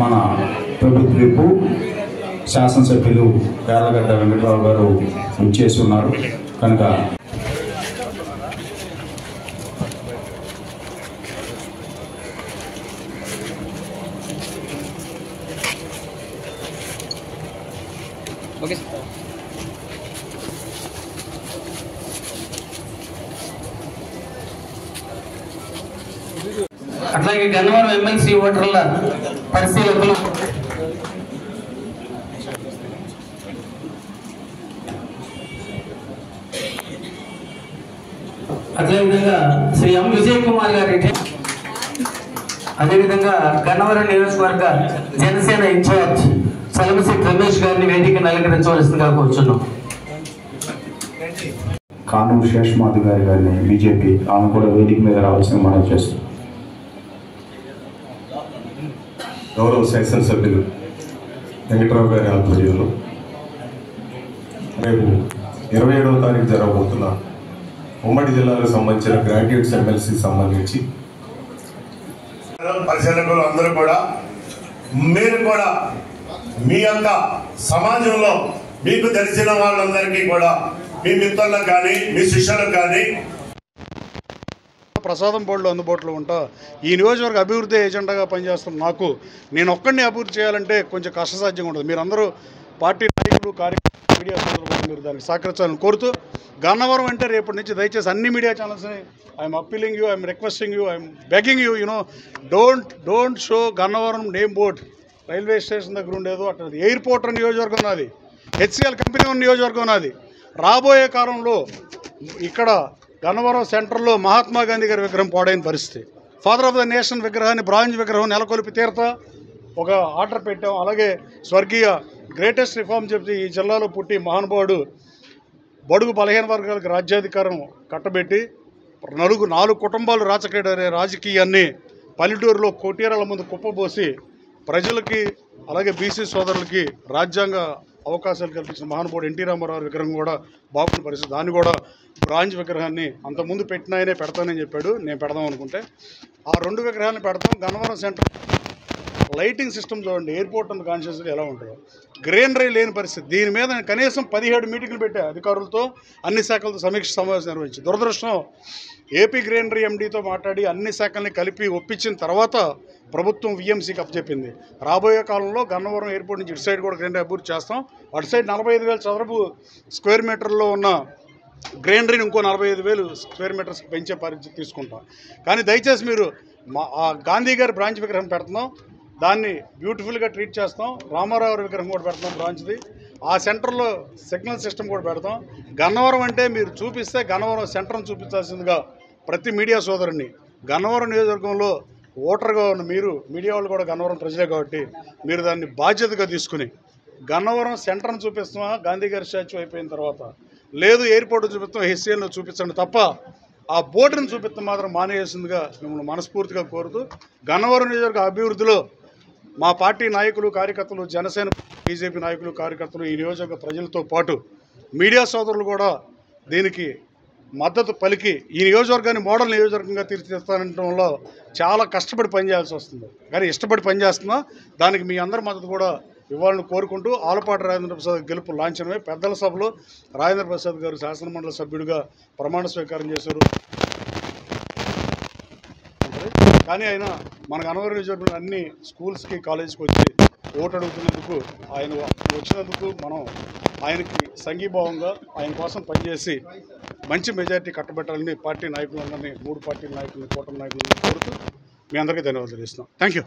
మన ప్రభుత్వ శాసనసభ్యులు యార్లగడ్డ వెంకటరావు గారు ఇచ్చేసి ఉన్నారు కనుక అట్లాగే గన్నవరం ఎమ్మెల్సీ ఓటర్ల పరిశీలకులు అదేవిధంగా శ్రీ ఎం విజయ్ కుమార్ గారి అదేవిధంగా గన్నవరం నియోజకవర్గ జనసేన ఇన్ఛార్జ్ సలమశెట్టి రమేష్ గారిని వేదికను అలంకరించవలసిందిగా కోరుచున్నాం. కానూరు శేషమాధు గారిని బీజేపీ ఆమె కూడా వేదిక మీద రావాల్సిన మనం చేస్తాం. గౌరవ శాసనసభ్యులు వెంకటరావు గారి ఆధ్వర్యంలో రేపు 27వ తారీఖు జరగబోతున్న ఉమ్మడి జిల్లాలకు సంబంధించిన గ్రాడ్యుయేట్స్ ఎమ్మెల్సీ సంబంధించి పరిశీలకులు అందరూ కూడా మీరు కూడా మీ యొక్క సమాజంలో మీకు తెలిసిన వాళ్ళందరికీ కూడా మీ మిత్రులకు కానీ మీ శిష్యులకు కానీ ప్రసాదం బోర్డులో అందుబాటులో ఉంటా. ఈ నియోజకవర్గ అభివృద్ధి ఏజెండాగా పనిచేస్తున్న నాకు నేను ఒక్కడిని అభివృద్ధి చేయాలంటే కొంచెం కష్టసాధ్యంగా ఉంటుంది. మీరందరూ పార్టీ నాయకులు కార్యకర్తలు మీడియా సోదరులు మీరు దానికి సహకరించాలని కోరుతూ, గన్నవరం అంటే రేపటి నుంచి దయచేసి అన్ని మీడియా ఛానల్స్ని I'm appealing you, I'm requesting you, I'm begging you, you know don't show Gannavaram name board railway station దగ్గర ఉండేదో అట్లా ఎయిర్పోర్ట్ నియోజకవర్గం ఉన్నది, హెచ్సిఎల్ కంపెనీ ఉన్న నియోజకవర్గం ఉన్నది. రాబోయే కాలంలో ఇక్కడ గన్నవరం సెంటర్లో మహాత్మా గాంధీ గారి విగ్రహం పాడైన పరిస్థితి. ఫాదర్ ఆఫ్ ద నేషన్ విగ్రహాన్ని బ్రాంజ్ విగ్రహం నెలకొల్పి తీరుతా ఒక ఆర్డర్ పెట్టాం. అలాగే స్వర్గీయ గ్రేటెస్ట్ రిఫార్మ్ చెప్పి ఈ జిల్లాలో పుట్టి మహానుభావుడు బడుగు బలహీన వర్గాలకు రాజ్యాధికారం కట్టబెట్టి 4 కుటుంబాలు రాజకీయాన్ని పల్లెటూరులో కొటీరాల ముందు కుప్పబోసి ప్రజలకి అలాగే బీసీ సోదరులకి రాజ్యాంగ అవకాశాలు కల్పించిన మహానుభావుడు ఎన్టీ రామారావు విగ్రహం కూడా బాగున్న పరిస్థితి. దాన్ని కూడా బ్రాంజ్ విగ్రహాన్ని అంతకుముందు పెట్టినాయనే పెడతానని చెప్పాడు. నేను పెడదాం అనుకుంటే ఆ 2 విగ్రహాలను పెడతాం. గన్నవరం సెంటర్ లైటింగ్ సిస్టమ్ చూడండి, ఎయిర్పోర్ట్ అంత కాన్షియస్గా ఎలా ఉంటుందో. గ్రీనరీ లేని పరిస్థితి. దీని మీద కనీసం 17 మీటింగ్లు పెట్టా అధికారులతో, అన్ని శాఖలతో సమీక్ష సమావేశం నిర్వహించి. దురదృష్టం ఏపీ గ్రీనరీ ఎండీతో మాట్లాడి అన్ని శాఖల్ని కలిపి ఒప్పించిన తర్వాత ప్రభుత్వం విఎంసీకి అప్పచెప్పింది. రాబోయే కాలంలో గన్నవరం ఎయిర్పోర్ట్ నుంచి ఇటు సైడ్ కూడా గ్రీనరీ అభివృద్ధి చేస్తాం. అటు సైడ్ 45,000 చదరపు స్క్వేర్ మీటర్లో ఉన్న గ్రీనరీని ఇంకో 45,000 స్క్వేర్ మీటర్స్ పెంచే పరిస్థితి తీసుకుంటాం. కానీ దయచేసి మీరు గాంధీ గారి బ్రాంచ్ విగ్రహం పెడుతున్నాం, దాన్ని బ్యూటిఫుల్గా ట్రీట్ చేస్తాం. రామారావు విగ్రహం కూడా పెడతాం బ్రాంచ్ది. ఆ సెంటర్లో సిగ్నల్ సిస్టమ్ కూడా పెడతాం. గన్నవరం అంటే మీరు చూపిస్తే గన్నవరం సెంటర్ని చూపించాల్సిందిగా ప్రతి మీడియా సోదరుని, గన్నవరం నియోజకవర్గంలో ఓటర్గా ఉన్న మీరు, మీడియా వాళ్ళు కూడా గన్నవరం ప్రజలే కాబట్టి మీరు దాన్ని బాధ్యతగా తీసుకుని గన్నవరం సెంటర్ని చూపిస్తామా గాంధీ గారి స్టాచ్యూ అయిపోయిన తర్వాత, లేదు ఎయిర్పోర్ట్ చూపిస్తాం హెచ్సిఎల్లో చూపించండి తప్ప ఆ బోర్డుని చూపిస్తాం మాత్రం మానేసిందిగా మిమ్మల్ని మనస్ఫూర్తిగా కోరుతూ, గన్నవరం నియోజకవర్గ అభివృద్ధిలో మా పార్టీ నాయకులు కార్యకర్తలు, జనసేన బీజేపీ నాయకులు కార్యకర్తలు, ఈ నియోజకవర్గ ప్రజలతో పాటు మీడియా సోదరులు కూడా దీనికి మద్దతు పలికి ఈ నియోజకవర్గాన్ని మోడల్ నియోజకవర్గంగా తీర్చిదిద్దానంటంలో చాలా కష్టపడి పనిచేయాల్సి వస్తుంది. కానీ ఇష్టపడి పనిచేస్తున్నా దానికి మీ అందరి మద్దతు కూడా ఇవ్వాలని కోరుకుంటూ, ఆలపాటి రాజేంద్ర ప్రసాద్ గెలుపు లాంఛనమే. పెద్దల సభలో రాజేంద్ర ప్రసాద్ గారు శాసనమండలి సభ్యుడిగా ప్రమాణ స్వీకారం చేశారు. కానీ ఆయన మన గన్నవరం నియోజకవర్గంలో అన్ని స్కూల్స్కి కాలేజీకి వచ్చి ఓటు అడుగుతున్నందుకు, ఆయన వచ్చినందుకు మనం ఆయనకి సంఘీభావంగా ఆయన కోసం పనిచేసి మంచి మెజారిటీ కట్టబెట్టాలని పార్టీ నాయకులందరినీ, 3 పార్టీ నాయకులను, కూటమి నాయకులను కోరుతూ మీ అందరికీ ధన్యవాదాలు ఇస్తున్నాం. Thank you.